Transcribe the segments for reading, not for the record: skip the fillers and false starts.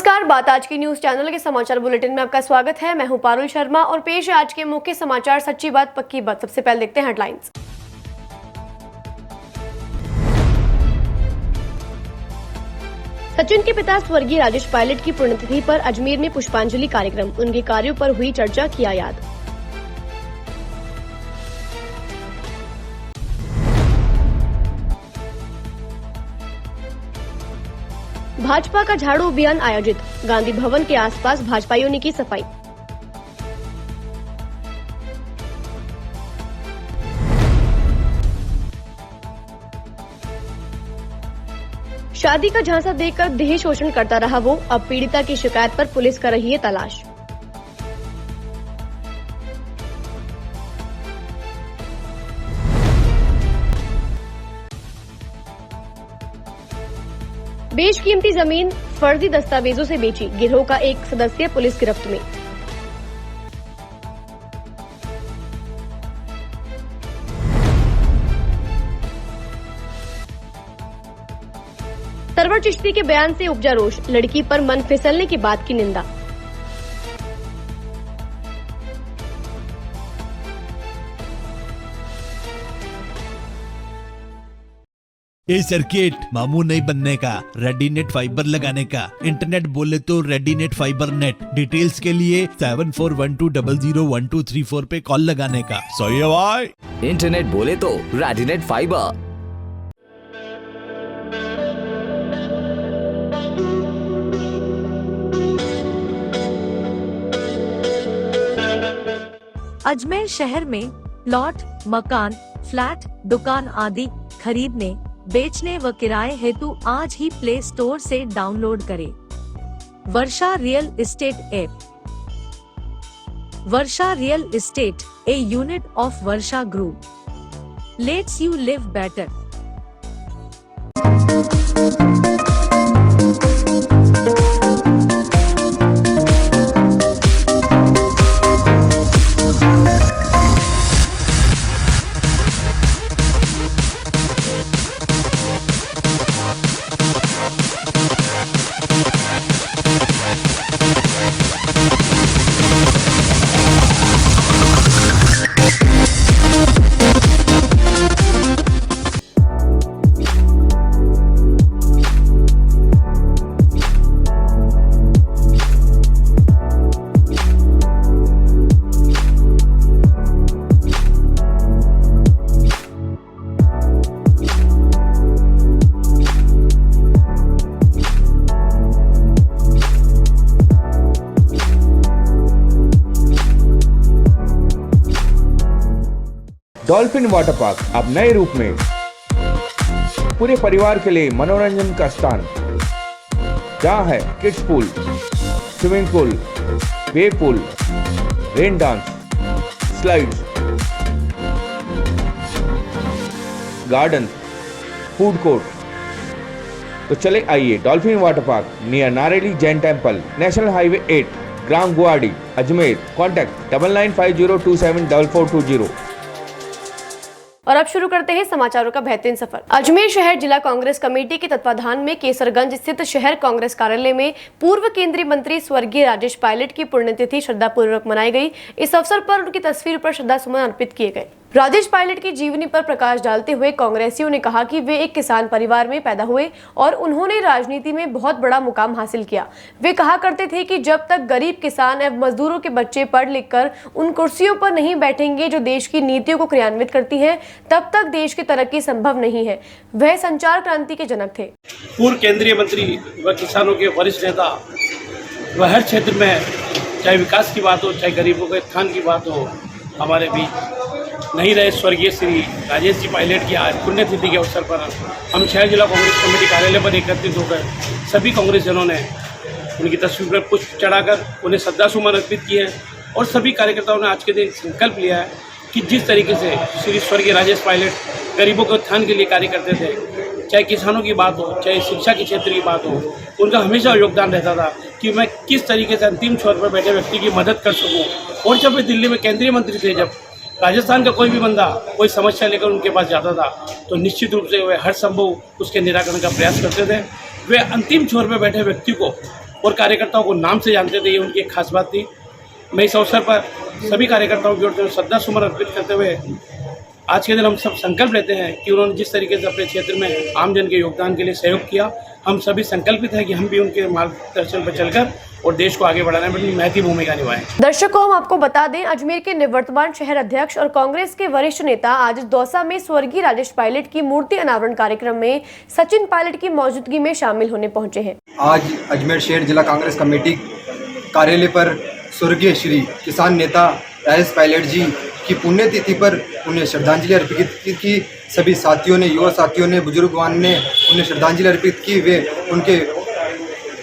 नमस्कार, बात आज की न्यूज चैनल के समाचार बुलेटिन में आपका स्वागत है। मैं हूं पारुल शर्मा और पेश है आज के मुख्य समाचार। सच्ची बात पक्की बात। सबसे पहले देखते हैं हेडलाइंस। सचिन के पिता स्वर्गीय राजेश पायलट की पुण्यतिथि पर अजमेर में पुष्पांजलि कार्यक्रम। उनके कार्यों पर हुई चर्चा, किया याद। भाजपा का झाड़ू अभियान आयोजित। गांधी भवन के आसपास भाजपाइयों ने की सफाई। शादी का झांसा देकर देह शोषण करता रहा वो, अब पीड़िता की शिकायत पर पुलिस कर रही है तलाश। बेशकीमती जमीन फर्जी दस्तावेजों से बेची। गिरोह का एक सदस्य पुलिस गिरफ्त में। सरवर चिश्ती के बयान से उपजा रोष। लड़की पर मन फिसलने की बात की निंदा। ए सर्किट मामू नहीं बनने का, रेडीनेट फाइबर लगाने का। इंटरनेट बोले तो रेडीनेट फाइबर नेट। डिटेल्स के लिए 7412001234 पे कॉल लगाने का। सही है भाई। इंटरनेट बोले तो रेडीनेट फाइबर। अजमेर शहर में प्लॉट, मकान, फ्लैट, दुकान आदि खरीदने, बेचने व किराए हेतु आज ही प्ले स्टोर से डाउनलोड करें Varsha real estate app. Varsha real estate, a unit of Varsha group, lets you live better. Dolphin water park अब नए रूप में पूरे परिवार के लिए मनोरंजन का स्थान, जहां है kids pool, swimming pool, wave pool, rain dance, slides, garden, food court. तो चले आइए dolphin water park near Nareli Jain temple, national highway 8, ग्राम गुवाड़ी, अजमेर। कॉन्टैक्ट 9950274420। और अब शुरू करते हैं समाचारों का बेहतरीन सफर। अजमेर शहर जिला कांग्रेस कमेटी के तत्वाधान में केसरगंज स्थित शहर कांग्रेस कार्यालय में पूर्व केंद्रीय मंत्री स्वर्गीय राजेश पायलट की पुण्यतिथि श्रद्धापूर्वक मनाई गई। इस अवसर पर उनकी तस्वीर पर श्रद्धासुमन अर्पित किए गए। राजेश पायलट की जीवनी पर प्रकाश डालते हुए कांग्रेसियों ने कहा कि वे एक किसान परिवार में पैदा हुए और उन्होंने राजनीति में बहुत बड़ा मुकाम हासिल किया। वे कहा करते थे कि जब तक गरीब किसान एवं मजदूरों के बच्चे पढ़ लिख कर उन कुर्सियों पर नहीं बैठेंगे जो देश की नीतियों को क्रियान्वित करती हैं, तब तक देश की तरक्की संभव नहीं है। वह संचार क्रांति के जनक थे। पूर्व केंद्रीय मंत्री व किसानों के वरिष्ठ नेता, वह हर क्षेत्र में चाहे विकास की बात हो, चाहे गरीबों के उत्थान की बात हो, हमारे बीच नहीं रहे। स्वर्गीय श्री राजेश जी पायलट की आज पुण्यतिथि के अवसर पर हम शहर जिला कांग्रेस कमेटी कार्यालय पर एकत्रित होकर सभी कांग्रेसजनों ने उनकी तस्वीर पर पुष्प चढ़ाकर उन्हें श्रद्धासुमन अर्पित किए हैं। और सभी कार्यकर्ताओं ने आज के दिन संकल्प लिया है कि जिस तरीके से श्री स्वर्गीय राजेश पायलट गरीबों के उत्थान के लिए कार्य करते थे, चाहे किसानों की बात हो, चाहे शिक्षा के क्षेत्र की बात हो, उनका हमेशा योगदान रहता था कि मैं किस तरीके से अंतिम छोर पर बैठे व्यक्ति की मदद कर सकूं। और जब वे दिल्ली में केंद्रीय मंत्री थे, जब राजस्थान का कोई भी बंदा कोई समस्या लेकर उनके पास जाता था तो निश्चित रूप से वे हर संभव उसके निराकरण का प्रयास करते थे। वे अंतिम छोर पर बैठे व्यक्ति को और कार्यकर्ताओं को नाम से जानते थे, ये उनकी एक खास बात थी। मैं इस अवसर पर सभी कार्यकर्ताओं की ओर से श्रद्धा सुमन अर्पित करते हुए आज के दिन हम सब संकल्प लेते हैं कि उन्होंने जिस तरीके से अपने क्षेत्र में आमजन के योगदान के लिए सहयोग किया, हम सभी संकल्पित हैं कि हम भी उनके मार्गदर्शन पर चलकर और देश को आगे बढ़ाने में अपनी महत्वपूर्ण भूमिका निभाएं। दर्शकों, हम आपको बता दें, अजमेर के निवर्तमान शहर अध्यक्ष और कांग्रेस के वरिष्ठ नेता आज दौसा में स्वर्गीय राजेश पायलट की मूर्ति अनावरण कार्यक्रम में सचिन पायलट की मौजूदगी में शामिल होने पहुंचे हैं। आज अजमेर शहर जिला कांग्रेस कमेटी कार्यालय पर स्वर्गीय श्री किसान नेता राजेश पायलट जी की पुण्यतिथि पर उन्हें श्रद्धांजलि अर्पित की। सभी साथियों ने, युवा साथियों ने, बुजुर्गवान ने उन्हें श्रद्धांजलि अर्पित की। वे उनके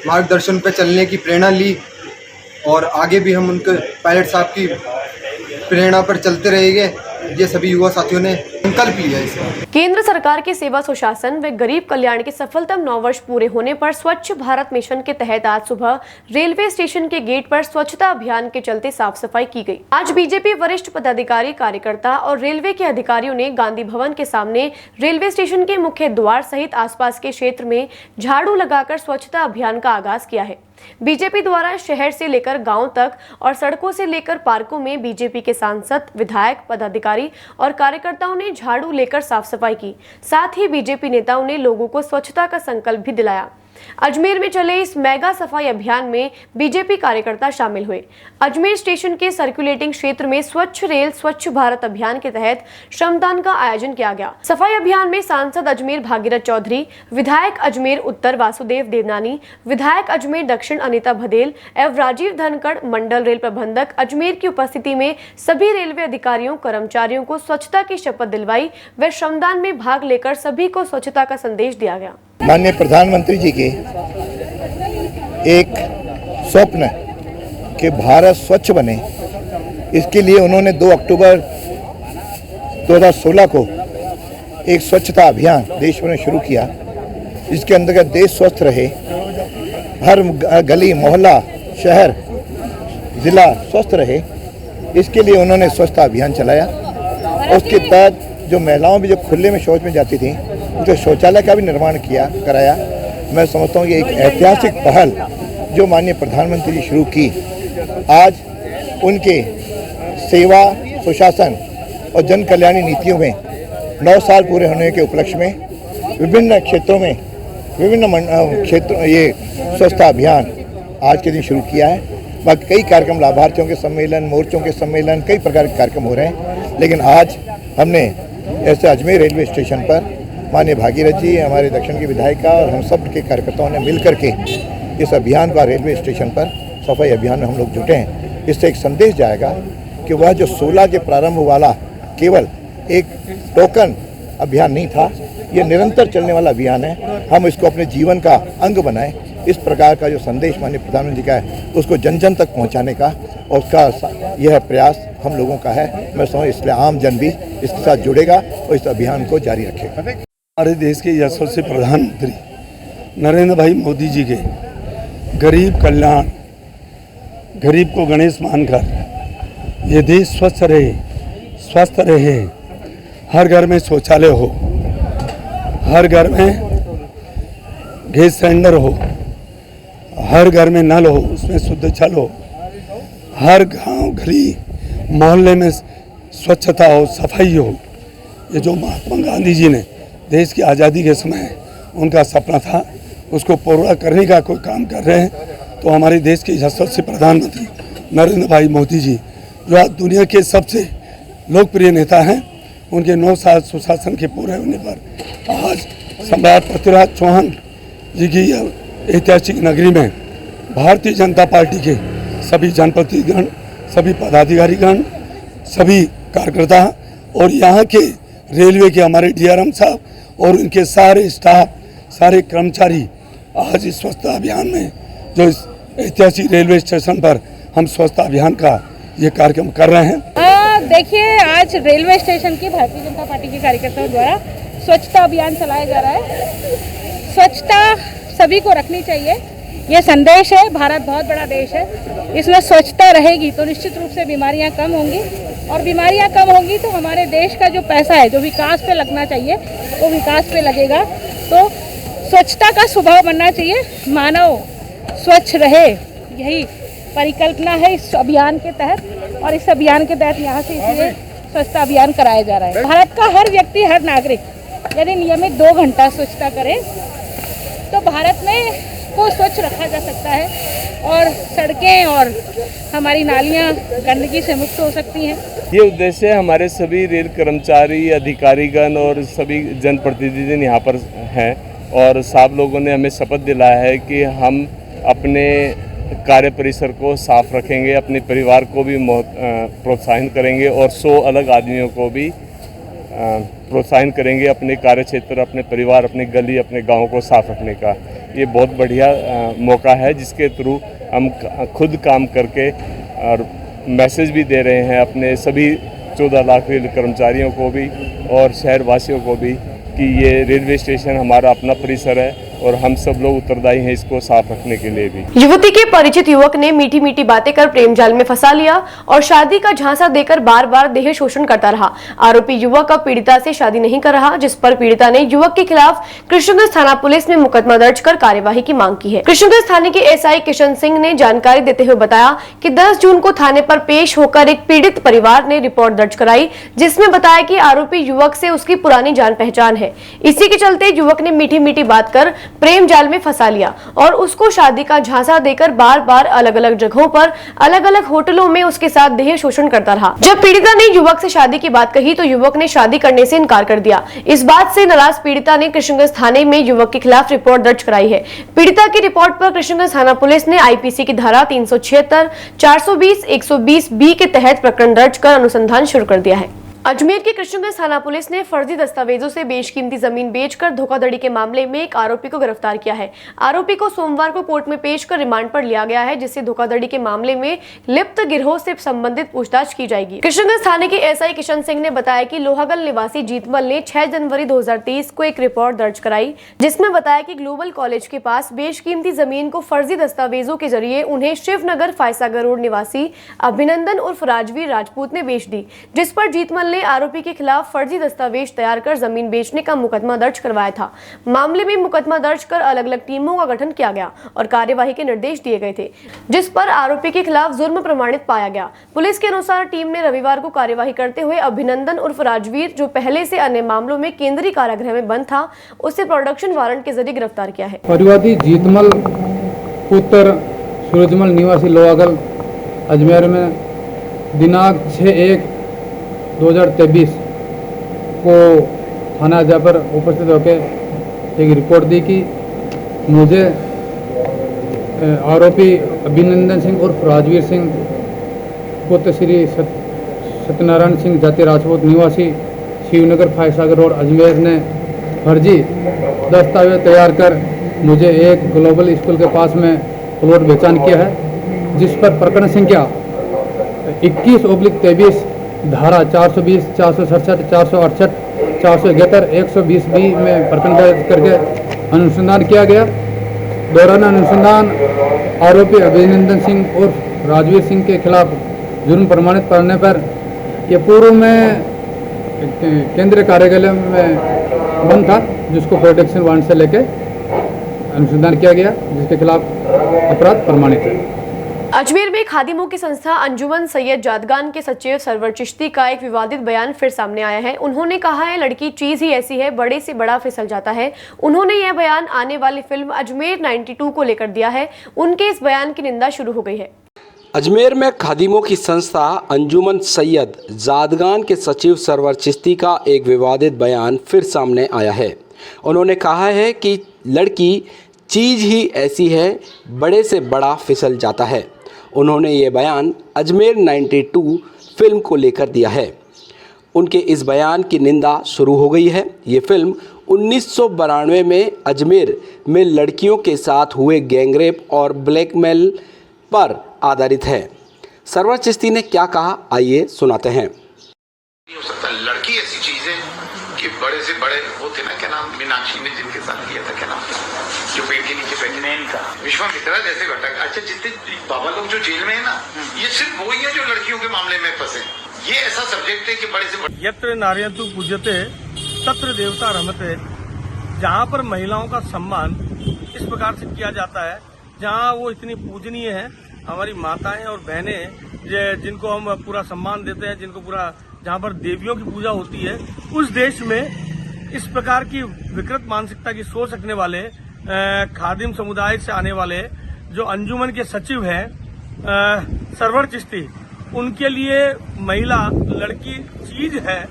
मार्गदर्शन पर चलने की प्रेरणा ली और आगे भी हम उनके पायलट साहब की प्रेरणा पर चलते रहेंगे, ये सभी युवा साथियों ने संकल्प लिया है। केंद्र सरकार के सेवा सुशासन व गरीब कल्याण के सफलतम 9 वर्ष पूरे होने पर स्वच्छ भारत मिशन के तहत आज सुबह रेलवे स्टेशन के गेट पर स्वच्छता अभियान के चलते साफ सफाई की गई। आज बीजेपी वरिष्ठ पदाधिकारी, कार्यकर्ता और रेलवे के अधिकारियों ने गांधी भवन के सामने रेलवे स्टेशन के मुख्य द्वार सहित आसपास के क्षेत्र में झाड़ू लगाकर स्वच्छता अभियान का आगाज किया है। बीजेपी द्वारा शहर से लेकर गांव तक और सड़कों से लेकर पार्कों में बीजेपी के सांसद, विधायक, पदाधिकारी और कार्यकर्ताओं ने झाड़ू लेकर साफ सफाई की। साथ ही बीजेपी नेताओं ने लोगों को स्वच्छता का संकल्प भी दिलाया। अजमेर में चले इस मेगा सफाई अभियान में बीजेपी कार्यकर्ता शामिल हुए। अजमेर स्टेशन के सर्कुलेटिंग क्षेत्र में स्वच्छ रेल स्वच्छ भारत अभियान के तहत श्रमदान का आयोजन किया गया। सफाई अभियान में सांसद अजमेर भागीरथ चौधरी, विधायक अजमेर उत्तर वासुदेव देवनानी, विधायक अजमेर दक्षिण अनिता भदेल एवं राजीव धनखड़, मंडल रेल प्रबंधक अजमेर की उपस्थिति में सभी रेलवे अधिकारियों, कर्मचारियों को स्वच्छता की शपथ दिलवाई व श्रमदान में भाग लेकर सभी को स्वच्छता का संदेश दिया गया। माननीय प्रधानमंत्री जी के एक स्वप्न कि भारत स्वच्छ बने, इसके लिए उन्होंने 2 अक्टूबर 2016 को एक स्वच्छता अभियान देश में शुरू किया, जिसके अंतर्गत देश स्वस्थ रहे, हर गली, मोहल्ला, शहर, ज़िला स्वस्थ रहे। इसके लिए उन्होंने स्वच्छता अभियान चलाया। उसके तहत जो महिलाओं भी जो खुले में शौच में जाती थी, उनके शौचालय का भी निर्माण कराया। मैं समझता हूँ ये एक ऐतिहासिक पहल जो माननीय प्रधानमंत्री जी शुरू की। आज उनके सेवा, सुशासन और जन कल्याणी नीतियों में 9 साल पूरे होने के उपलक्ष्य में विभिन्न क्षेत्रों में ये स्वच्छता अभियान आज के दिन शुरू किया है। बाकी कई कार्यक्रम, लाभार्थियों के सम्मेलन, मोर्चों के सम्मेलन, कई प्रकार के कार्यक्रम हो रहे हैं। लेकिन आज हमने ऐसे अजमेर रेलवे स्टेशन पर माननीय भागीरथ जी, हमारे दक्षिण के विधायिका और हम सब के कार्यकर्ताओं ने मिल करके इस अभियान का रेलवे स्टेशन पर सफाई अभियान में हम लोग जुटे हैं। इससे एक संदेश जाएगा कि वह जो 16 के प्रारंभ वाला केवल एक टोकन अभियान नहीं था, ये निरंतर चलने वाला अभियान है। हम इसको अपने जीवन का अंग बनाएं। इस प्रकार का जो संदेश माननीय प्रधानमंत्री का है, उसको जन जन तक पहुंचाने का और उसका यह प्रयास हम लोगों का है। मैं समझ इसलिए आम जन भी इसके साथ जुड़ेगा और इस अभियान को जारी रखेगा। हमारे देश के यशस्वी प्रधानमंत्री नरेंद्र भाई मोदी जी के गरीब कल्याण, गरीब को गणेश मानकर ये देश स्वस्थ रहे, हर घर में शौचालय हो, हर घर में गैस सिलेंडर हो, हर घर में नल हो, उसमें शुद्ध जल हो, हर गांव, गली, मोहल्ले में स्वच्छता हो, सफाई हो। ये जो महात्मा गांधी जी ने देश की आज़ादी के समय उनका सपना था, उसको पूरा करने का कोई काम कर रहे हैं। तो हमारे देश के यशस्वी प्रधानमंत्री नरेंद्र भाई मोदी जी, जो आज दुनिया के सबसे लोकप्रिय नेता हैं, उनके 9 साल सुशासन के पूरे होने पर आज सम्राट पृथ्वीराज चौहान जी की ऐतिहासिक नगरी में भारतीय जनता पार्टी के सभी जनप्रतिनिधिगण, सभी पदाधिकारीगण, सभी कार्यकर्ता और यहाँ के रेलवे के हमारे DRM साहब और उनके सारे स्टाफ, सारे कर्मचारी आज इस स्वच्छता अभियान में, जो इस ऐतिहासिक रेलवे स्टेशन पर हम स्वच्छता अभियान का ये कार्यक्रम कर रहे हैं। देखिए, आज रेलवे स्टेशन की भारतीय जनता पार्टी के कार्यकर्ताओं द्वारा स्वच्छता अभियान चलाया जा रहा है। स्वच्छता सभी को रखनी चाहिए, ये संदेश है। भारत बहुत बड़ा देश है, इसमें स्वच्छता रहेगी तो निश्चित रूप से बीमारियां कम होंगी, और बीमारियां कम होंगी तो हमारे देश का जो पैसा है, जो विकास पे लगना चाहिए, वो विकास पे लगेगा। तो स्वच्छता का स्वभाव बनना चाहिए। मानव स्वच्छ रहे, यही परिकल्पना है इस अभियान के तहत। और इस अभियान के तहत यहाँ से इसलिए स्वच्छता अभियान कराया जा रहा है। भारत का हर व्यक्ति, हर नागरिक यदि नियमित 2 घंटा स्वच्छता करे तो भारत में को स्वच्छ रखा जा सकता है और सड़कें और हमारी नालियाँ गंदगी से मुक्त हो सकती हैं। ये उद्देश्य हमारे सभी रेल कर्मचारी, अधिकारीगण और सभी जनप्रतिनिधि यहाँ पर हैं और सब लोगों ने हमें शपथ दिलाया है कि हम अपने कार्य परिसर को साफ रखेंगे, अपने परिवार को भी प्रोत्साहन करेंगे और 100 अलग आदमियों को भी प्रोत्साहन करेंगे अपने कार्य क्षेत्र, अपने परिवार, अपने गली, अपने गांव को साफ रखने का। ये बहुत बढ़िया मौका है जिसके थ्रू हम खुद काम करके और मैसेज भी दे रहे हैं अपने सभी 14 लाख रेल कर्मचारियों को भी और शहरवासियों को भी कि ये रेलवे स्टेशन हमारा अपना परिसर है और हम सब लोग उत्तरदायी हैं इसको साफ रखने के लिए भी। युवती के परिचित युवक ने मीठी मीठी बातें कर प्रेम जाल में फंसा लिया और शादी का झांसा देकर बार बार देह शोषण करता रहा। आरोपी युवक अब पीड़िता से शादी नहीं कर रहा, जिस पर पीड़िता ने युवक के खिलाफ कृष्णगंज थाना पुलिस में मुकदमा दर्ज कर कार्यवाही की मांग की है। कृष्णगंज थाने के एसआई किशन सिंह ने जानकारी देते हुए बताया कि 10 जून को थाने पर पेश होकर एक पीड़ित परिवार ने रिपोर्ट दर्ज कराई, जिसमें बताया कि आरोपी युवक से उसकी पुरानी जान पहचान है। इसी के चलते युवक ने मीठी मीठी बात कर प्रेम जाल में फंसा लिया और उसको शादी का झांसा देकर बार बार अलग अलग जगहों पर अलग अलग होटलों में उसके साथ देह शोषण करता रहा। जब पीड़िता ने युवक से शादी की बात कही तो युवक ने शादी करने से इनकार कर दिया। इस बात से नाराज पीड़िता ने कृष्णगंज थाने में युवक के खिलाफ रिपोर्ट दर्ज कराई है। पीड़िता की रिपोर्ट पर कृष्णगंज थाना पुलिस ने आईपीसी की धारा 376, 420, 120 बी के तहत प्रकरण दर्ज कर अनुसंधान शुरू कर दिया है। अजमेर की कृष्णगंज थाना पुलिस ने फर्जी दस्तावेजों से बेशकीमती जमीन बेचकर धोखाधड़ी के मामले में एक आरोपी को गिरफ्तार किया है। आरोपी को सोमवार को कोर्ट में पेश कर रिमांड पर लिया गया है, जिससे धोखाधड़ी के मामले में लिप्त गिरोह से संबंधित पूछताछ की जाएगी। कृष्णगंज थाने के एसआई किशन सिंह ने बताया कि लोहागल निवासी जीतमल ने 6 जनवरी 2023 को एक रिपोर्ट दर्ज कराई, जिसमें बताया कि ग्लोबल कॉलेज के पास बेशकीमती जमीन को फर्जी दस्तावेजों के जरिए उन्हें शिवनगर फायसागर रोड निवासी अभिनंदन उर्फ राजवीर राजपूत ने बेच दी, जिस पर जीतमल ने आरोपी के खिलाफ फर्जी दस्तावेज तैयार कर जमीन बेचने का मुकदमा दर्ज करवाया था। मामले में मुकदमा दर्ज कर अलग अलग टीमों का गठन किया गया और कार्यवाही के निर्देश दिए गए थे, जिस पर आरोपी के खिलाफ जुर्म प्रमाणित पाया गया। पुलिस के अनुसार टीम ने रविवार को कार्यवाही करते हुए अभिनंदन उर्फ राजवीर, जो पहले से अन्य मामलों में केंद्रीय कारागृह में बंद था, उसे प्रोडक्शन वारंट के जरिए गिरफ्तार किया है। परिवादी जीतमल पुत्र सूरजमल निवासी लोहागल अजमेर में दिनांक 6/1/2023 को थाना अजा पर उपस्थित होकर एक रिपोर्ट दी कि मुझे आरोपी अभिनंदन सिंह उर्फ राजवीर सिंह पुत्र श्री सत्यनारायण सिंह जाति राजपूत निवासी शिवनगर फायसागर रोड अजमेर ने फर्जी दस्तावेज तैयार कर मुझे एक ग्लोबल स्कूल के पास में प्लॉट बेचान किया है, जिस पर प्रकरण संख्या 21/23 धारा 420, 467, 468, 471, 120 बी में प्रकरण दर्ज करके अनुसंधान किया गया। दौरान अनुसंधान आरोपी अभिनंदन सिंह उर्फ राजवीर सिंह के खिलाफ जुर्म प्रमाणित करने पर यह पूर्व में केंद्रीय कार्यालय में बंद था, जिसको प्रोटेक्शन वारंट से लेके अनुसंधान किया गया, जिसके खिलाफ अपराध प्रमाणित है। अजमेर में खादिमों की संस्था अंजुमन सैयद जादगान के सचिव सरवर चिश्ती का एक विवादित बयान फिर सामने आया है। उन्होंने कहा है, लड़की चीज ही ऐसी है, बड़े से बड़ा फिसल जाता है। उन्होंने यह बयान आने वाली फिल्म अजमेर 92 को लेकर दिया है। उनके इस बयान की निंदा शुरू हो गई है। अजमेर में खादिमों की संस्था अंजुमन सैयद जादगान के सचिव सरवर चिश्ती का एक विवादित बयान फिर सामने आया है। उन्होंने कहा है कि लड़की चीज़ ही ऐसी है, बड़े से बड़ा फिसल जाता है। उन्होंने ये बयान अजमेर 92 फिल्म को लेकर दिया है। उनके इस बयान की निंदा शुरू हो गई है। ये फिल्म 1992 में अजमेर में लड़कियों के साथ हुए गैंगरेप और ब्लैकमेल पर आधारित है। सरवर चिश्ती ने क्या कहा, आइए सुनाते हैं। हो सकता है लड़की ऐसी चीज है कि बड़े से बड़े होते ना, क्या नाम मीनाक्षी ने जिनके साथ किया था, क्या नाम जो पेड़ के नीचे बैठे का विश्वामित्रा जैसे घटक। अच्छा, जितने बाबा लोग जो जेल में है ना, ये सिर्फ वही है जो लड़कियों के मामले में फंसे। ये ऐसा सब्जेक्ट है कि बड़े से बड़े यत्र नार्यन्तु पूज्यते तत्र देवता रमते। जहाँ पर महिलाओं का सम्मान इस प्रकार से किया जाता है जहां वो इतनी पूजनीय है, हमारी माताएं और बहनें जिनको हम पूरा सम्मान देते हैं, जिनको पूरा जहां पर देवियों की पूजा होती है, उस देश में इस प्रकार की विकृत मानसिकता की सोच रखने वाले खादिम समुदाय से आने वाले जो अंजुमन के सचिव हैं सरवर चिश्ती, उनके लिए महिला लड़की चीज है,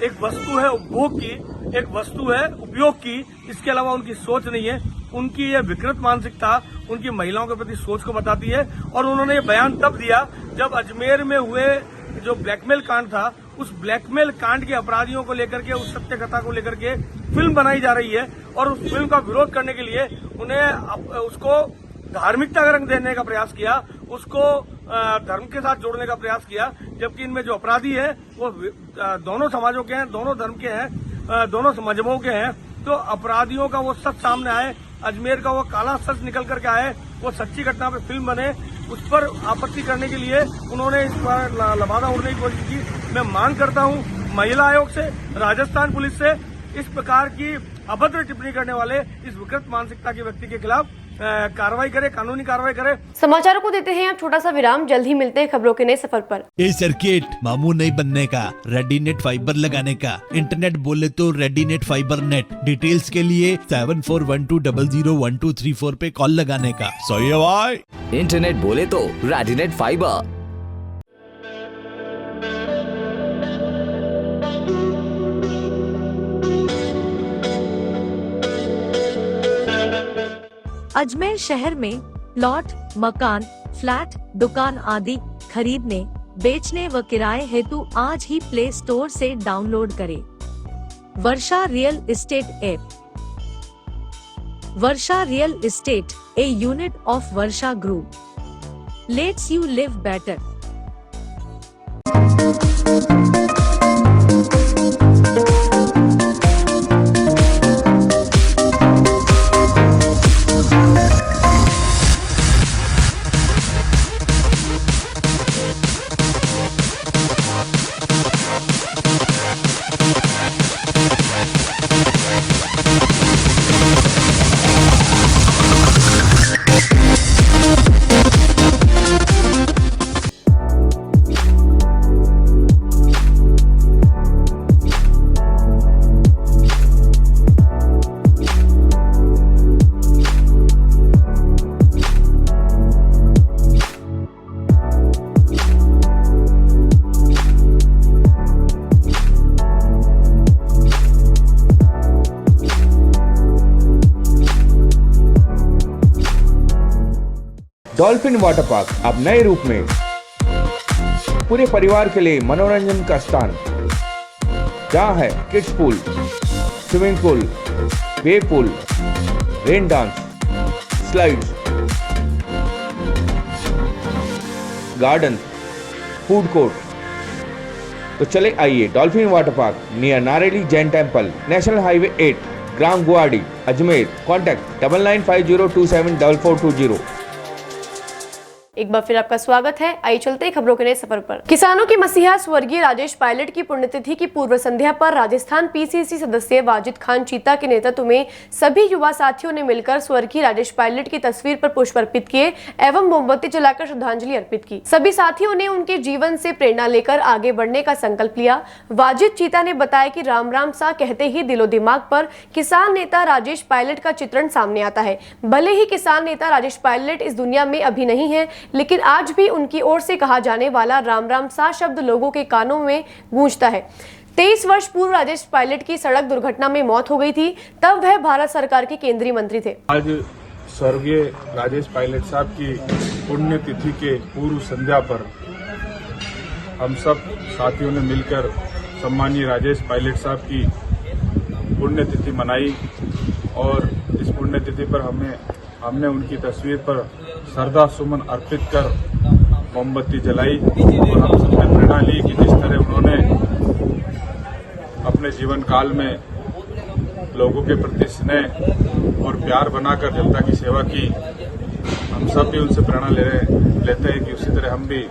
एक वस्तु है उपभोग की, एक वस्तु है उपयोग की, इसके अलावा उनकी सोच नहीं है। उनकी ये विकृत मानसिकता उनकी महिलाओं के प्रति सोच को बताती है। और उन्होंने ये बयान तब दिया जब अजमेर में हुए जो ब्लैकमेल कांड था, उस ब्लैकमेल कांड के अपराधियों को लेकर के, उस सत्य कथा को लेकर के फिल्म बनाई जा रही है और उस फिल्म का विरोध करने के लिए उन्हें उसको धार्मिकता का रंग देने का प्रयास किया, उसको धर्म के साथ जोड़ने का प्रयास किया, जबकि इनमें जो अपराधी है वो दोनों समाजों के हैं, दोनों धर्म के हैं, दोनों मजहबों के हैं। तो अपराधियों का वो सच सामने आए, अजमेर का वो काला सच निकल करके आए, वो सच्ची घटना पे फिल्म बने, उस पर आपत्ति करने के लिए उन्होंने इस पर लबादा उड़ने की कोशिश की। मैं मांग करता हूं महिला आयोग से, राजस्थान पुलिस से, इस प्रकार की अभद्र टिप्पणी करने वाले इस विकृत मानसिकता के व्यक्ति के खिलाफ कार्रवाई करे, कानूनी कार्रवाई करे। समाचारों को देते हैं अब छोटा सा विराम, जल्द ही मिलते हैं खबरों के नए सफर पर। ए सर्किट मामू नहीं बनने का, रेडीनेट फाइबर लगाने का, इंटरनेट बोले तो रेडीनेट फाइबर नेट। डिटेल्स के लिए 7412001234 पे कॉल लगाने का। सही है भाई। इंटरनेट बोले तो रेडीनेट फाइबर। अजमेर शहर में प्लॉट, मकान, फ्लैट, दुकान आदि खरीदने, बेचने व किराए हेतु आज ही प्ले स्टोर से डाउनलोड करें Varsha real estate app. Varsha real estate, a unit of Varsha group, lets you live better. Dolphin water park अब नए रूप में पूरे परिवार के लिए मनोरंजन का स्थान, जहां है kids pool, swimming pool, wave pool, rain dance, slides, garden, food court. तो चले आइए dolphin water park near Nareli Jain temple, national highway 8, ग्राम गुवाड़ी, अजमेर। कॉन्टैक्ट 9950274420। एक बार फिर आपका स्वागत है। आइए चलते हैं खबरों के नए सफर पर। किसानों के मसीहा स्वर्गीय राजेश पायलट की पुण्यतिथि की पूर्व संध्या पर राजस्थान पीसीसी सदस्य वाजिद खान चीता के नेतृत्व में सभी युवा साथियों ने मिलकर स्वर्गीय राजेश पायलट की तस्वीर पर पुष्प अर्पित किए एवं मोमबत्ती जलाकर श्रद्धांजलि अर्पित की। सभी साथियों ने उनके जीवन से प्रेरणा लेकर आगे बढ़ने का संकल्प लिया। वाजिद चीता ने बताया कि राम राम सा कहते ही दिलो दिमाग पर किसान नेता राजेश पायलट का चित्रण सामने आता है। भले ही किसान नेता राजेश पायलट इस दुनिया में अभी नहीं है, लेकिन आज भी उनकी ओर से कहा जाने वाला राम राम सा शब्द लोगों के कानों में गूंजता है। 23 वर्ष पूर्व राजेश पायलट की सड़क दुर्घटना में मौत हो गई थी, तब वह भारत सरकार के केंद्रीय मंत्री थे। आज स्वर्गीय राजेश पायलट साहब की पुण्यतिथि के पूर्व संध्या पर हम सब साथियों ने मिलकर सम्मानीय राजेश पायलट साहब की पुण्यतिथि मनाई और इस पुण्यतिथि पर हमने उनकी तस्वीर पर श्रद्धा सुमन अर्पित कर मोमबत्ती जलाई और हम सबने प्रेरणा ली कि जिस तरह उन्होंने अपने जीवन काल में लोगों के प्रति स्नेह और प्यार बनाकर जनता की सेवा की, हम सब भी उनसे प्रेरणा लेते हैं कि उसी तरह हम भी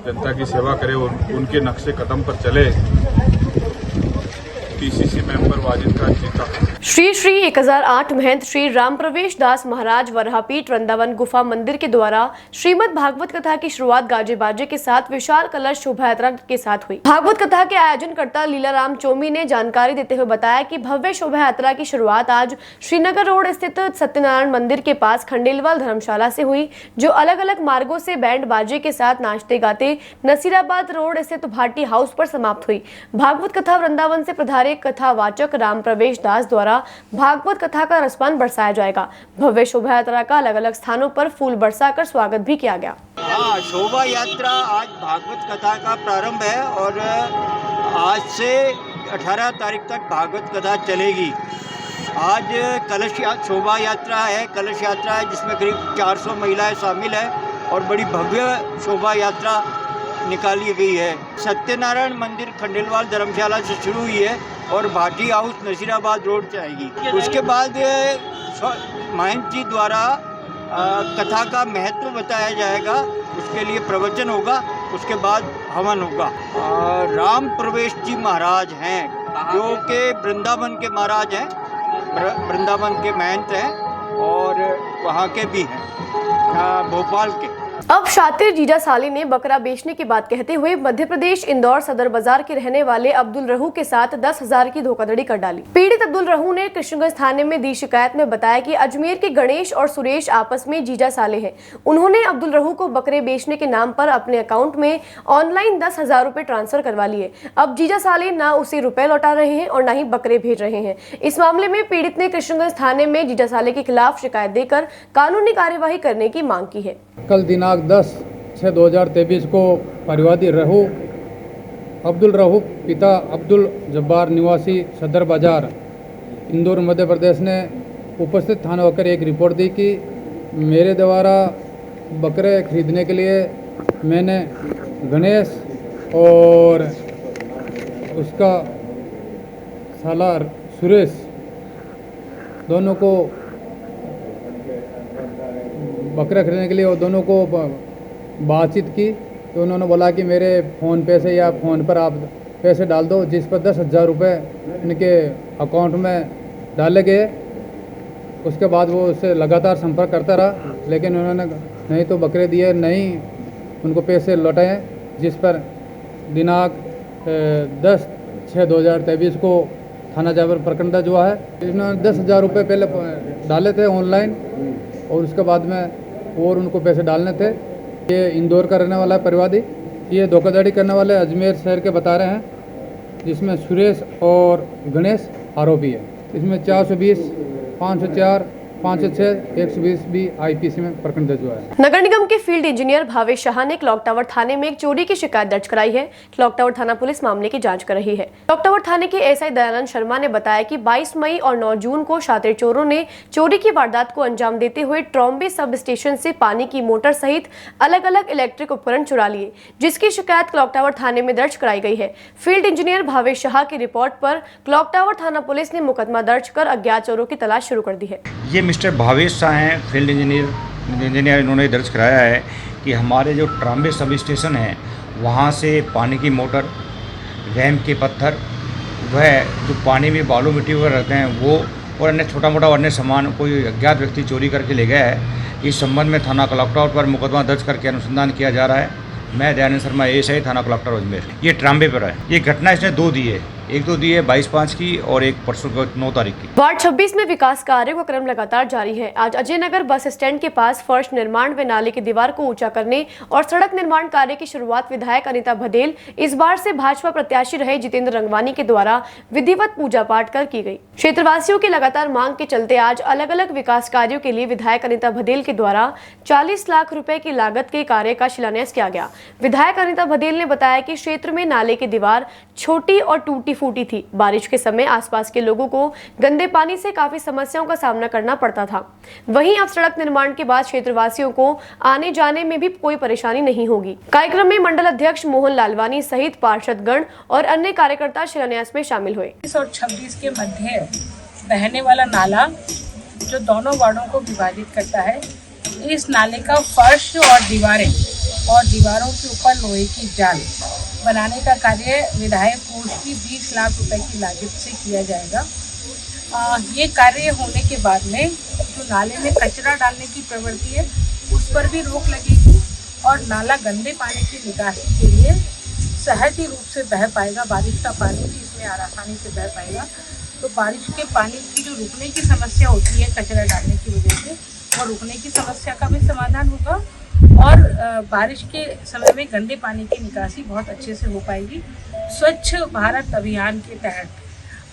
जनता की सेवा करें और उनके नक्शे कदम पर चले। पीसीसी मेंबर वाजिद खान चीता। श्री श्री 1008 महंत श्री राम प्रवेश दास महाराज वराहपीठ वृंदावन गुफा मंदिर के द्वारा श्रीमद् भागवत कथा की शुरुआत गाजे बाजे के साथ विशाल कलश शोभा यात्रा के साथ हुई। भागवत कथा के आयोजनकर्ता लीलाराम चोमी ने जानकारी देते हुए बताया कि भव्य शोभा यात्रा की शुरुआत आज श्रीनगर रोड स्थित सत्यनारायण मंदिर के पास खंडेलवाल धर्मशाला से हुई, जो अलग अलग मार्गों से बैंड बाजे के साथ नाचते गाते नसीराबाद रोड स्थित भाटी हाउस पर समाप्त हुई। भागवत कथा वृंदावन से प्रधारे कथावाचक राम प्रवेश दास द्वारा भागवत कथा का रसपान बरसाया जाएगा। भव्य शोभा यात्रा का अलग अलग स्थानों पर फूल बरसाकर स्वागत भी किया गया। शोभा यात्रा आज भागवत कथा का प्रारंभ है और आज से 18 तारीख तक भागवत कथा चलेगी। आज कलश शोभा यात्रा है, कलश यात्रा है जिसमें करीब 400 महिलाएं शामिल है और बड़ी भव्य शोभा यात्रा निकाली गई है। सत्यनारायण मंदिर खंडेलवाल धर्मशाला से शुरू हुई है और भाटी हाउस नसीराबाद रोड से आएगी। उसके बाद महंत जी द्वारा कथा का महत्व बताया जाएगा, उसके लिए प्रवचन होगा, उसके बाद हवन होगा। राम प्रवेश जी महाराज हैं जो कि वृंदावन के महाराज हैं, वृंदावन के महंत हैं और वहाँ के भी हैं, भोपाल के। अब शातिर जीजा साली ने बकरा बेचने की बात कहते हुए मध्य प्रदेश इंदौर सदर बाजार के रहने वाले अब्दुल रहू के साथ 10,000 की धोखाधड़ी कर डाली। पीड़ित अब्दुल रहू ने कृष्णगंज थाने में दी शिकायत में बताया कि अजमेर के गणेश और सुरेश आपस में जीजा साले हैं। उन्होंने अब्दुल रहू को बकरे बेचने के नाम पर अपने अकाउंट में ऑनलाइन 10,000 रुपए ट्रांसफर करवा लिए। अब जीजा साले न उसे रुपए लौटा रहे हैं और न ही बकरे भेज रहे हैं। इस मामले में पीड़ित ने कृष्णगंज थाने में जीजा साले के खिलाफ शिकायत देकर कानूनी कार्यवाही करने की मांग की है। कल दिनांक 10/6/2023 को परिवादी रहू अब्दुल रहू पिता अब्दुल जब्बार निवासी सदर बाजार इंदौर मध्य प्रदेश ने उपस्थित थाना होकर एक रिपोर्ट दी कि मेरे द्वारा बकरे खरीदने के लिए मैंने गणेश और उसका साला सुरेश दोनों को बकरा खरीदने के लिए और दोनों को बातचीत की तो उन्होंने बोला कि मेरे फ़ोन पे से या फ़ोन पर आप पैसे डाल दो, जिस पर 10,000 रुपये इनके अकाउंट में डाले गए। उसके बाद वो उससे लगातार संपर्क करता रहा, लेकिन उन्होंने नहीं तो बकरे दिए, नहीं उनको पैसे लौटाए, जिस पर दिनांक 10/6/2023 को थाना जावर प्रकरण दर्ज हुआ है। इन्होंने 10,000 रुपये पहले डाले थे ऑनलाइन और उसके बाद में और उनको पैसे डालने थे। ये इंदौर का रहने वाला है परिवादी, ये धोखाधड़ी करने वाले अजमेर शहर के बता रहे हैं, जिसमें सुरेश और गणेश आरोपी है। इसमें 420, 504, 506, 120 भी आईपीसी में प्रकरण दर्ज हुआ है। नगर निगम के फील्ड इंजीनियर भावेश शाह ने क्लॉक टावर थाने में एक चोरी की शिकायत दर्ज कराई है। क्लॉक टावर थाना पुलिस मामले की जांच कर रही है। क्लॉक टावर थाने के एसआई दयानंद शर्मा ने बताया कि 22 मई और 9 जून को शातिर चोरों ने चोरी की वारदात को अंजाम देते हुए ट्रॉम्बे सब स्टेशन से पानी की मोटर सहित अलग अलग इलेक्ट्रिक उपकरण चुरा लिए, जिसकी शिकायत क्लॉक टावर थाने में दर्ज कराई गई है। फील्ड इंजीनियर भावेश शाह की रिपोर्ट पर क्लॉक टावर थाना पुलिस ने मुकदमा दर्ज कर अज्ञात चोरों की तलाश शुरू कर दी है। ये मिस्टर भावेश शाह हैं, फील्ड इंजीनियर इन्होंने दर्ज कराया है कि हमारे जो ट्राम्बे सब स्टेशन है वहाँ से पानी की मोटर, रैम के पत्थर, वह जो पानी में बालू मिट्टी वगैरह रहते हैं वो और अन्य छोटा मोटा अन्य सामान कोई अज्ञात व्यक्ति चोरी करके ले गया है। इस संबंध में थाना क्लॉक टावर पर मुकदमा दर्ज करके अनुसंधान किया जा रहा है। मैं दयानंद शर्मा एएसआई थाना क्लॉक टावर अजमेर। ये ट्राम्बे पर है। ये घटना इसने 2 दी है, एक तो दी है 22/5 की और एक परसों 9 तारीख की। वार्ड 26 में विकास कार्यों का क्रम लगातार जारी है। आज अजय नगर बस स्टैंड के पास फर्श निर्माण व नाले की दीवार को ऊंचा करने और सड़क निर्माण कार्य की शुरुआत विधायक अनिता भदेल, इस बार से भाजपा प्रत्याशी रहे जितेंद्र रंगवानी के द्वारा विधिवत पूजा पाठ कर की गई। क्षेत्रवासियों की लगातार मांग के चलते आज अलग अलग विकास कार्यों के लिए विधायक अनिता भदेल के द्वारा 40 लाख रुपए की लागत के कार्य का शिलान्यास किया गया। विधायक अनिता भदेल ने बताया कि क्षेत्र में नाले की दीवार छोटी और टूटी फूटी थी। बारिश के समय आसपास के लोगों को गंदे पानी से काफी समस्याओं का सामना करना पड़ता था। वहीं अब सड़क निर्माण के बाद क्षेत्रवासियों को आने जाने में भी कोई परेशानी नहीं होगी। कार्यक्रम में मंडल अध्यक्ष मोहन लालवानी सहित पार्षदगण और अन्य कार्यकर्ता शिलान्यास में शामिल हुए। 26 और 26 के मध्य बहने वाला नाला जो दोनों वार्डों को विभाजित करता है, इस नाले का फर्श और दीवारों के ऊपर लोहे की जाल बनाने का कार्य विधायक कोष की 20 लाख रुपए की लागत से किया जाएगा। ये कार्य होने के बाद में जो नाले में कचरा डालने की प्रवृत्ति है उस पर भी रोक लगेगी और नाला गंदे पानी की निकासी के लिए सहज रूप से बह पाएगा। बारिश का पानी भी इसमें आसानी से बह पाएगा। तो बारिश के पानी की जो रुकने की समस्या होती है कचरा डालने की वजह से, और रुकने की समस्या का भी समाधान होगा और बारिश के समय में गंदे पानी की निकासी बहुत अच्छे से हो पाएगी। स्वच्छ भारत अभियान के तहत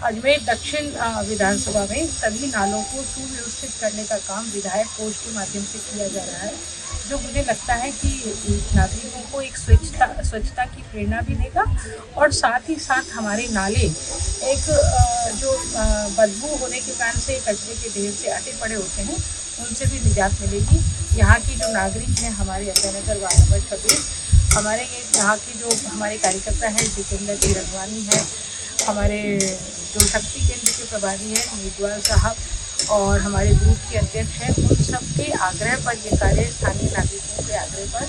अजमेर दक्षिण विधानसभा में सभी नालों को सुव्यवस्थित करने का काम विधायक कोष के माध्यम से किया जा रहा है, जो मुझे लगता है कि नागरिकों को एक स्वच्छता की प्रेरणा भी देगा और साथ ही साथ हमारे नाले एक जो बदबू होने के कारण से कचरे के ढेर से अटे पड़े होते हैं उनसे भी निजात मिलेगी। यहाँ की जो नागरिक हैं हमारे अजयनगर वार्ड नंबर 26, हमारे यहाँ के जो हमारे कार्यकर्ता हैं जितेंद्र जी रघवानी है, हमारे जो शक्ति केंद्र के प्रभारी हैं नीतवाल साहब और हमारे बूथ के अध्यक्ष हैं, उन सबके आग्रह पर ये कार्य स्थानीय नागरिकों के आग्रह पर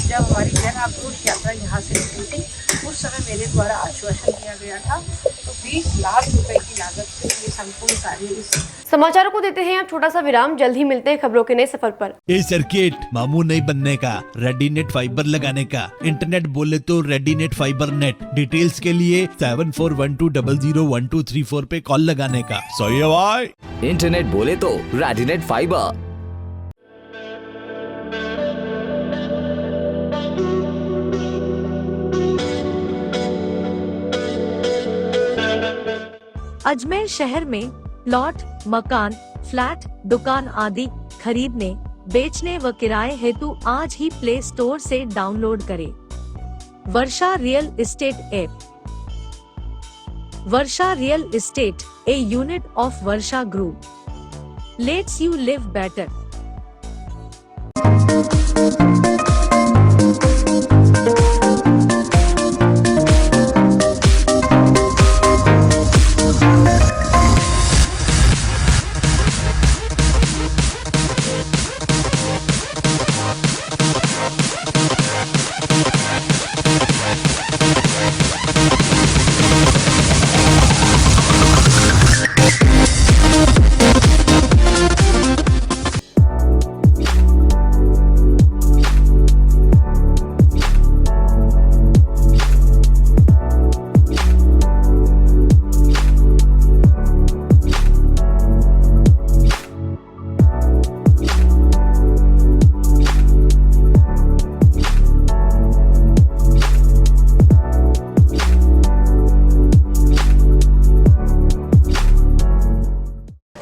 जब हमारी जन आक्रोश यात्रा यहाँ से निकली थी उस समय मेरे द्वारा आश्वासन दिया गया था। तो 20 लाख रुपए की लागत से ये संपूर्ण कार्य समाचारों को देते हैं आप छोटा सा विराम। जल्द ही मिलते हैं खबरों के नए सफर पर। ए सर्किट मामू नहीं बनने का, रेडीनेट फाइबर लगाने का, इंटरनेट बोले तो रेडीनेट फाइबर नेट। डिटेल्स के लिए 7412001234 पे कॉल लगाने का। सही है भाई। इंटरनेट बोले तो रेडिनेट फाइबर। अजमेर शहर में प्लॉट, मकान, फ्लैट, दुकान आदि खरीदने, बेचने व किराए हेतु आज ही प्ले स्टोर से डाउनलोड करें Varsha real estate app. Varsha real estate, a unit of Varsha Group, lets you live better.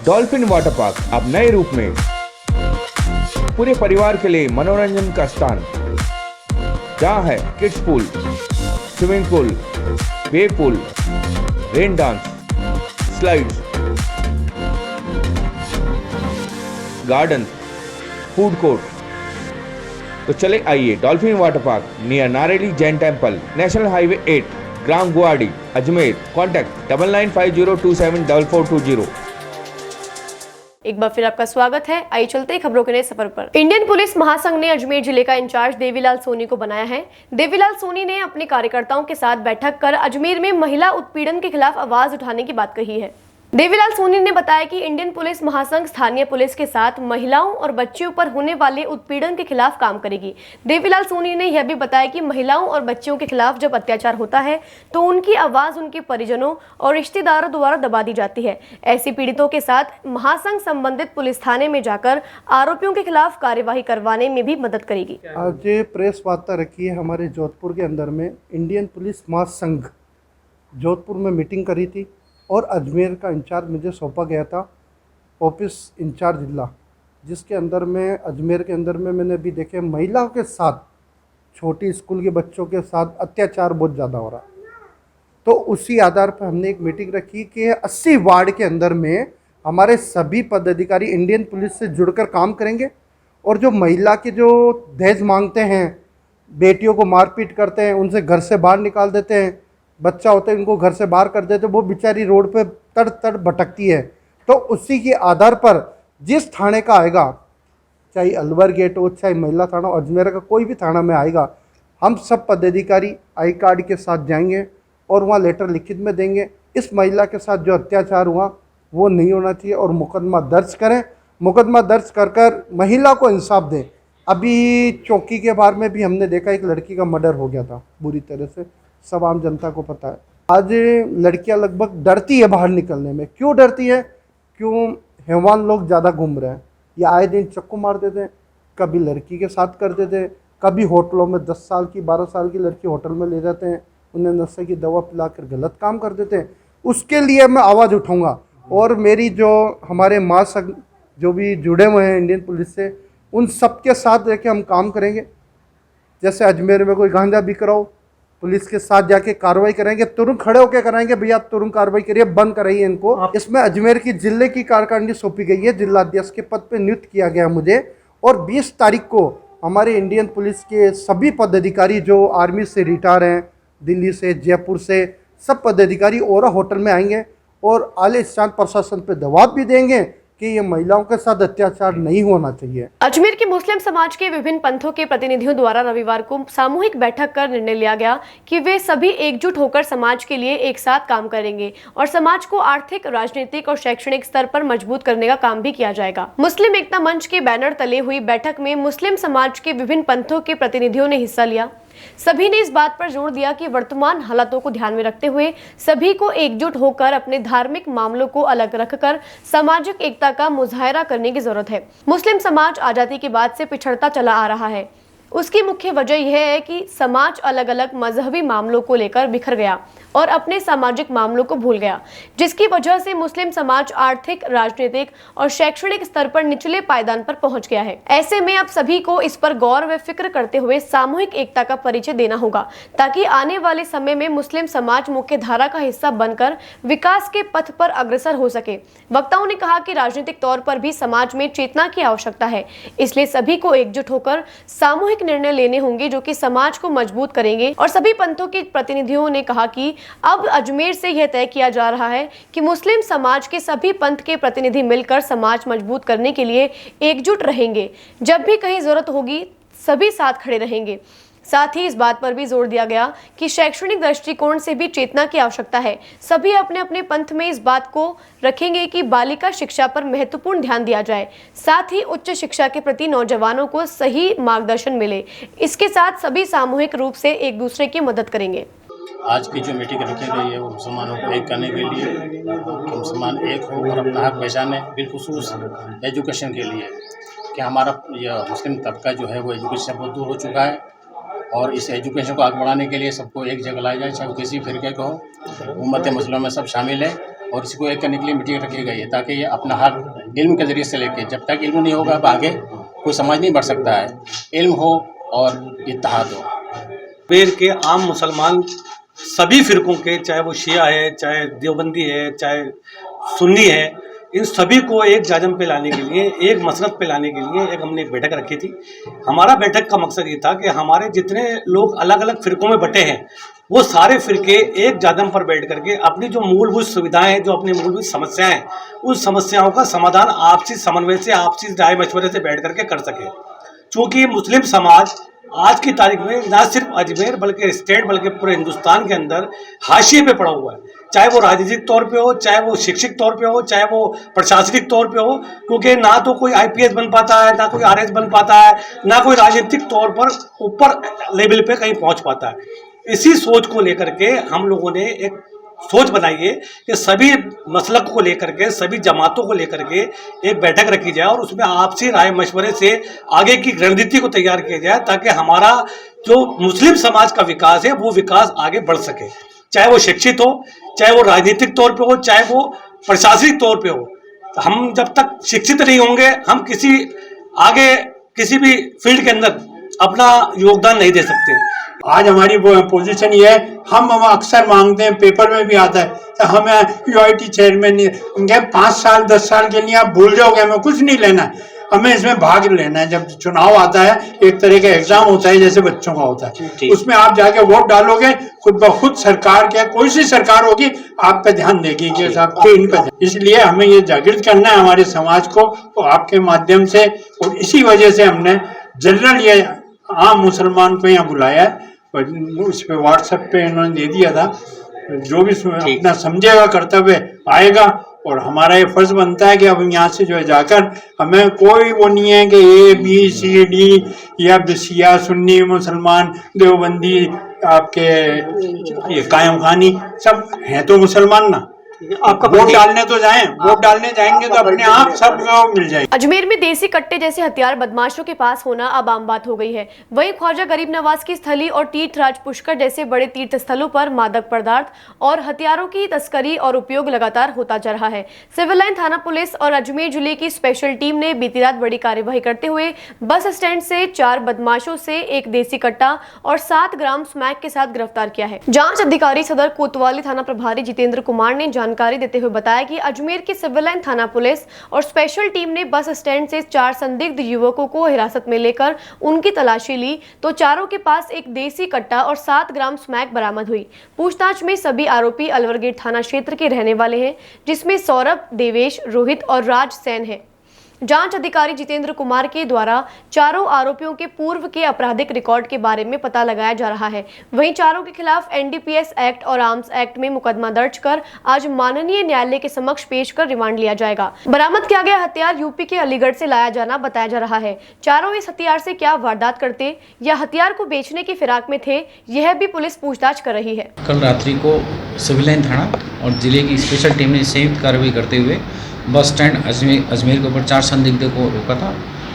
Dolphin water park अब नए रूप में पूरे परिवार के लिए मनोरंजन का स्थान, जहां है kids pool, swimming pool, wave pool, rain dance, slides, garden, food court. तो चले आइए dolphin water park near Nareli Jain temple, national highway 8, ग्राम गुवाड़ी, अजमेर। कॉन्टैक्ट 9950274420। एक बार फिर आपका स्वागत है। आइए चलते हैं खबरों के नए सफर पर। इंडियन पुलिस महासंघ ने अजमेर जिले का इंचार्ज देवीलाल सोनी को बनाया है। देवीलाल सोनी ने अपने कार्यकर्ताओं के साथ बैठक कर अजमेर में महिला उत्पीड़न के खिलाफ आवाज उठाने की बात कही है। देवीलाल सोनी ने बताया कि इंडियन पुलिस महासंघ स्थानीय पुलिस के साथ महिलाओं और बच्चियों पर होने वाले उत्पीड़न के खिलाफ काम करेगी। देवीलाल सोनी ने यह भी बताया कि महिलाओं और बच्चियों के खिलाफ जब अत्याचार होता है तो उनकी आवाज उनके परिजनों और रिश्तेदारों द्वारा दबा दी जाती है। ऐसे पीड़ितों के साथ महासंघ संबंधित पुलिस थाने में जाकर आरोपियों के खिलाफ कार्यवाही करवाने में भी मदद करेगी। आज प्रेस वार्ता रखी है हमारे जोधपुर के अंदर में। इंडियन पुलिस महासंघ जोधपुर में मीटिंग करी थी और अजमेर का इंचार्ज मुझे सौंपा गया था, ऑफिस इंचार्ज जिला, जिसके अंदर में अजमेर के अंदर में मैंने भी देखे महिलाओं के साथ, छोटी स्कूल के बच्चों के साथ अत्याचार बहुत ज़्यादा हो रहा है। तो उसी आधार पर हमने एक मीटिंग रखी कि 80 वार्ड के अंदर में हमारे सभी पदाधिकारी इंडियन पुलिस से जुड़कर काम करेंगे और जो महिला के जो दहेज मांगते हैं, बेटियों को मारपीट करते हैं, उनसे घर से बाहर निकाल देते हैं, बच्चा होता है उनको घर से बाहर कर देते, वो बेचारी रोड पे तड़ तड़ भटकती है। तो उसी के आधार पर जिस थाने का आएगा, चाहे अलवर गेट हो, चाहे महिला थाना, अजमेर का कोई भी थाना में आएगा, हम सब पदाधिकारी आई कार्ड के साथ जाएंगे और वहाँ लेटर लिखित में देंगे। इस महिला के साथ जो अत्याचार हुआ वो नहीं होना चाहिए और मुकदमा दर्ज करें। मुकदमा दर्ज कर कर महिला को इंसाफ दें। अभी चौकी के बाहर में भी हमने देखा एक लड़की का मर्डर हो गया था बुरी तरह से, सब आम जनता को पता है। आज लड़कियां लगभग डरती है बाहर निकलने में। क्यों डरती है? क्यों? हैवान लोग ज़्यादा घूम रहे हैं। ये आए दिन चक्कू मार देते हैं, कभी लड़की के साथ कर देते हैं, कभी होटलों में 10 साल की 12 साल की लड़की होटल में ले जाते हैं, उन्हें नशे की दवा पिलाकर गलत काम कर देते हैं। उसके लिए मैं आवाज़ उठाऊंगा और मेरी जो हमारे माँ संघ जो भी जुड़े हुए हैं इंडियन पुलिस से, उन सब के साथ रह के हम काम करेंगे। जैसे अजमेर में कोई गांजा बिक रहा हो, पुलिस के साथ जाके कार्रवाई करेंगे, तुरंत खड़े होकर कराएंगे, भैया तुरंत कार्रवाई करिए, बंद कराइए इनको। इसमें अजमेर की जिले की कार्यकारिणी सौंपी गई है, जिलाध्यक्ष के पद पे नियुक्त किया गया मुझे। और 20 तारीख को हमारे इंडियन पुलिस के सभी पदाधिकारी जो आर्मी से रिटायर हैं, दिल्ली से, जयपुर से, सब पदाधिकारी ओरा होटल में आएंगे और आलिशान प्रशासन पे दबाव भी देंगे कि ये महिलाओं के साथ अत्याचार नहीं होना चाहिए। अजमेर के मुस्लिम समाज के विभिन्न पंथों के प्रतिनिधियों द्वारा रविवार को सामूहिक बैठक कर निर्णय लिया गया कि वे सभी एकजुट होकर समाज के लिए एक साथ काम करेंगे और समाज को आर्थिक, राजनीतिक और शैक्षणिक स्तर पर मजबूत करने का काम भी किया जाएगा। मुस्लिम एकता मंच के बैनर तले हुई बैठक में मुस्लिम समाज के विभिन्न पंथों के प्रतिनिधियों ने हिस्सा लिया। सभी ने इस बात पर जोर दिया कि वर्तमान हालातों को ध्यान में रखते हुए सभी को एकजुट होकर अपने धार्मिक मामलों को अलग रखकर सामाजिक एकता का मुजाहरा करने की जरूरत है। मुस्लिम समाज आजादी के बाद से पिछड़ता चला आ रहा है। उसकी मुख्य वजह यह है कि समाज अलग अलग मजहबी मामलों को लेकर बिखर गया और अपने सामाजिक मामलों को भूल गया, जिसकी वजह से मुस्लिम समाज आर्थिक, राजनीतिक और शैक्षणिक स्तर पर निचले पायदान पर पहुंच गया है। ऐसे में अब सभी को इस पर गौर व फिक्र करते हुए सामूहिक एकता का परिचय देना होगा ताकि आने वाले समय में मुस्लिम समाज मुख्य धारा का हिस्सा बनकर विकास के पथ पर अग्रसर हो सके। वक्ताओं ने कहा कि राजनीतिक तौर पर भी समाज में चेतना की आवश्यकता है, इसलिए सभी को एकजुट होकर सामूहिक निर्णय लेने होंगे जो कि समाज को मजबूत करेंगे। और सभी पंथों के प्रतिनिधियों ने कहा कि अब अजमेर से यह तय किया जा रहा है कि मुस्लिम समाज के सभी पंथ के प्रतिनिधि मिलकर समाज मजबूत करने के लिए एकजुट रहेंगे। जब भी कहीं जरूरत होगी सभी साथ खड़े रहेंगे। साथ ही इस बात पर भी जोर दिया गया कि शैक्षणिक दृष्टिकोण से भी चेतना की आवश्यकता है। सभी अपने अपने पंथ में इस बात को रखेंगे कि बालिका शिक्षा पर महत्वपूर्ण ध्यान दिया जाए, साथ ही उच्च शिक्षा के प्रति नौजवानों को सही मार्गदर्शन मिले। इसके साथ सभी सामूहिक रूप से एक दूसरे की मदद करेंगे। आज की जो मीटिंग रखी गई है वो मुसलमानों को एक करने के लिए कि मुसलमान एक हो और अपना हक पहचाने, बिलखुसूस एजुकेशन के लिए कि हमारा यह मुस्लिम तबका जो है वो एजुकेशन से बहुत दूर हो चुका है और इस एजुकेशन को आगे बढ़ाने के लिए सबको एक जगह लाया जाए, चाहे वो किसी फिरके को हो, उम्मत मुस्लिम में सब शामिल है और इसको एक करने के लिए मीटिंग रखी गई है ताकि ये अपना हक इल्म के ज़रिए से लेके, जब तक इल्म नहीं होगा अब आगे कोई समाज नहीं बढ़ सकता है। इल्म हो और इत्तेहाद हो। अजमेर के आम मुसलमान सभी फिरकों के, चाहे वो शिया है, चाहे देवबंदी है, चाहे सुन्नी है, इन सभी को एक जाजम पे लाने के लिए, एक मसरत पे लाने के लिए हमने एक बैठक रखी थी। हमारा बैठक का मकसद ये था कि हमारे जितने लोग अलग अलग फिरकों में बटे हैं वो सारे फिरके एक जाजम पर बैठ करके अपनी जो मूलभूत सुविधाएं हैं, जो अपनी मूलभूत समस्याएं हैं, उन समस्याओं का समाधान आपसी समन्वय से, आपसी राय मशवरे से बैठ करके कर सके। चूँकि मुस्लिम समाज आज की तारीख में न सिर्फ अजमेर बल्कि स्टेट बल्कि पूरे हिंदुस्तान के अंदर हाशिए पे पड़ा हुआ है, चाहे वो राजनीतिक तौर पे हो, चाहे वो शिक्षित तौर पे हो, चाहे वो प्रशासनिक तौर पे हो, क्योंकि ना तो कोई IPS बन पाता है, ना कोई RS बन पाता है, ना कोई राजनीतिक तौर पर ऊपर लेवल पे कहीं पहुंच पाता है। इसी सोच को लेकर के हम लोगों ने एक सोच बनाई है कि सभी मसलक को लेकर के, सभी जमातों को लेकर के एक बैठक रखी जाए और उसमें आपसी राय मशवरे से आगे की रणनीति को तैयार किया जाए ताकि हमारा जो मुस्लिम समाज का विकास है वो विकास आगे बढ़ सके, चाहे वो शिक्षित हो, चाहे वो राजनीतिक तौर पे हो, चाहे वो प्रशासनिक तौर पे हो। हम जब तक शिक्षित नहीं होंगे हम आगे किसी भी फील्ड के अंदर अपना योगदान नहीं दे सकते। आज हमारी पोजीशन ये है, हम अक्सर मांगते हैं, पेपर में भी आता है, तो हम UIT चेयरमैन नहीं, हम कहें 5 साल 10 साल के लिए आप भूल जाओगे, हमें कुछ नहीं लेना है, हमें इसमें भाग लेना है। जब चुनाव आता है एक तरह का एग्जाम होता है जैसे बच्चों का होता है, उसमें आप जाके वोट डालोगे, खुद ब खुद सरकार के कोई सी सरकार होगी आप पे ध्यान देगी कि आपके इन पे। इसलिए हमें ये जागृत करना है हमारे समाज को तो आपके माध्यम से, और इसी वजह से हमने जनरल ये आम मुसलमान को यहाँ बुलाया है। उस पे WhatsApp पे इन्होंने दे दिया था, जो भी अपना समझेगा कर्तव्य आएगा और हमारा ये फर्ज बनता है कि अब यहाँ से जो है जाकर हमें कोई वो नहीं है कि ABCD या शिया सुन्नी मुसलमान देवबंदी आपके ये कायम खानी सब हैं तो मुसलमान ना। आपका वोट डालने तो जाएं, वोट डालने जाएंगे तो अपने आप सब मिल जाएंगे। अजमेर में देसी कट्टे जैसे हथियार बदमाशों के पास होना अब आम बात हो गई है। वहीं ख्वाजा गरीब नवाज की स्थली और तीर्थराज पुष्कर जैसे बड़े तीर्थ स्थलों पर मादक पदार्थ और हथियारों की तस्करी और उपयोग लगातार होता जा रहा है। सिविल लाइन थाना पुलिस और अजमेर जिले की स्पेशल टीम ने बीती रात बड़ी कार्यवाही करते हुए बस स्टैंड से 4 बदमाशों से 1 देसी कट्टा और 7 ग्राम स्मैक के साथ गिरफ्तार किया है। जांच अधिकारी सदर कोतवाली थाना प्रभारी जितेंद्र कुमार ने जानकारी देते हुए बताया कि अजमेर की सिविल लाइन थाना पुलिस और स्पेशल टीम ने बस स्टैंड से 4 संदिग्ध युवकों को हिरासत में लेकर उनकी तलाशी ली तो चारों के पास 1 देसी कट्टा और 7 ग्राम स्मैक बरामद हुई। पूछताछ में सभी आरोपी अलवर गेट थाना क्षेत्र के रहने वाले हैं, जिसमें सौरभ, देवेश, रोहित और राज सेन है। जांच अधिकारी जितेंद्र कुमार के द्वारा चारों आरोपियों के पूर्व के आपराधिक रिकॉर्ड के बारे में पता लगाया जा रहा है। वहीं चारों के खिलाफ NDPS एक्ट और आर्म्स एक्ट में मुकदमा दर्ज कर आज माननीय न्यायालय के समक्ष पेश कर रिमांड लिया जाएगा। बरामद किया गया हथियार यूपी के अलीगढ़ से लाया जाना बताया जा रहा है। चारों इस हथियार से क्या वारदात करते या हथियार को बेचने की फिराक में थे, यह भी पुलिस पूछताछ कर रही है। कल रात्रि को सिविल लाइन थाना और जिले की स्पेशल टीम ने संयुक्त कार्रवाई करते हुए बस स्टैंड अजमेर के ऊपर 4 संदिग्ध को रोका था।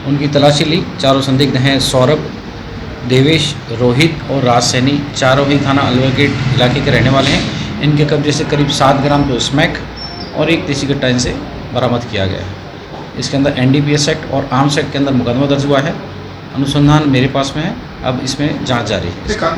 उनकी तलाशी ली। चारों संदिग्ध हैं सौरभ, देवेश, रोहित और राज सैनी। चारों ही थाना अलवर गेट इलाके के रहने वाले हैं। इनके कब्जे से करीब 7 ग्राम तो स्मैक और 1 देसी कट्टा इनसे बरामद किया गया है। इसके अंदर NDPS एक्ट और आर्म्स एक्ट के अंदर मुकदमा दर्ज हुआ है। अनुसंधान मेरे पास में है, अब इसमें जांच जारी है।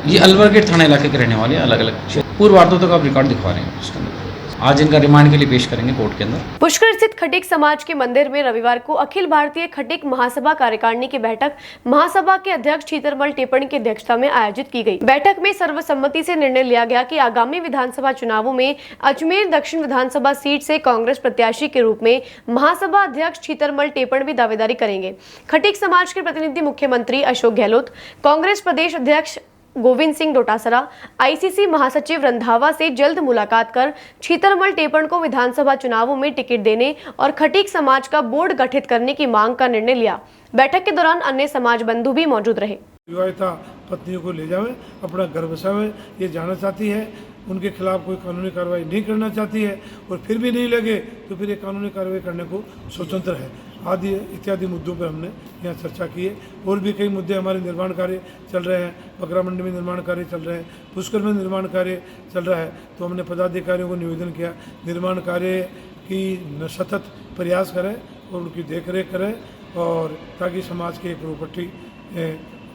ये अलवर गेट थाना इलाके के रहने वाले हैं। अलग अलग पूर्व वारदातों का आप रिकॉर्ड दिखवा रहे हैं। उसके अंदर आज इनका रिमांड के लिए पेश करेंगे कोर्ट के अंदर। पुष्कर स्थित खटीक समाज के मंदिर में रविवार को अखिल भारतीय खटीक महासभा कार्यकारिणी की बैठक महासभा के अध्यक्ष चीतरमल टेपणी की अध्यक्षता में आयोजित की गई। बैठक में सर्वसम्मति से निर्णय लिया गया कि आगामी विधानसभा चुनावों में अजमेर दक्षिण विधानसभा सीट से कांग्रेस प्रत्याशी के रूप में महासभा अध्यक्ष चीतरमल टेपणी भी दावेदारी करेंगे। खटीक समाज के प्रतिनिधि मुख्यमंत्री अशोक गहलोत, कांग्रेस प्रदेश अध्यक्ष गोविंद सिंह डोटासरा, ICC महासचिव रंधावा से जल्द मुलाकात कर चीतरमल टेपण को विधानसभा चुनावों में टिकट देने और खटीक समाज का बोर्ड गठित करने की मांग का निर्णय लिया। बैठक के दौरान अन्य समाज बंधु भी मौजूद रहे। विवाहिता पत्नियों को ले जावे, अपना घर बसावे, ये जाना चाहती है। उनके खिलाफ कोई कानूनी कार्रवाई नहीं करना चाहती है और फिर भी नहीं लगे तो फिर ये कानूनी कार्रवाई करने को स्वतंत्र है। आदि इत्यादि मुद्दों पर हमने यहाँ चर्चा की है। और भी कई मुद्दे हमारे निर्माण कार्य चल रहे हैं। बकरा मंडी में निर्माण कार्य चल रहे हैं, पुष्कर में निर्माण कार्य चल रहा है। तो हमने पदाधिकारियों को निवेदन किया निर्माण कार्य की सतत प्रयास करें और उनकी देख रेख करें और ताकि समाज की एक प्रॉपर्टी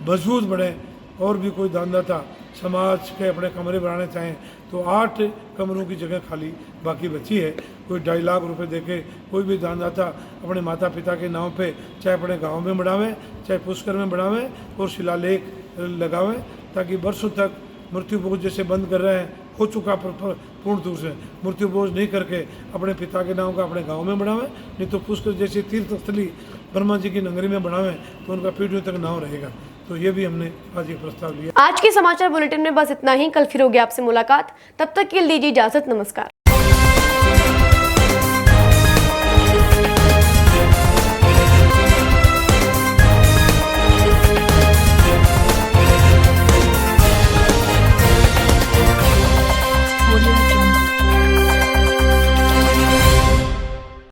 मजबूत बढ़े। और भी कोई दानदाता समाज के अपने कमरे बनाने चाहें तो 8 कमरों की जगह खाली बाकी बची है। कोई 2.5 लाख रुपए देके कोई भी दानदाता अपने माता पिता के नाम पे चाहे अपने गांव में बढ़ावें चाहे पुष्कर में बढ़ावें और शिलालेख लगावें ताकि वर्षों तक मृत्यु बोझ जैसे बंद कर रहे हैं हो चुका पूर्ण रूप से मृत्यु बोझ नहीं करके अपने पिता के नाम का अपने गांव में बढ़ावें, नहीं तो पुष्कर जैसी तीर्थ स्थली ब्रह्मा जी की नगरी में बढ़ावें तो उनका पीढ़ियों तक नाम रहेगा। तो ये भी हमने आज ये प्रस्ताव लिया। आज के समाचार बुलेटिन में बस इतना ही। कल फिर होगी आपसे मुलाकात, तब तक के लिए दीजिए इजाजत। नमस्कार।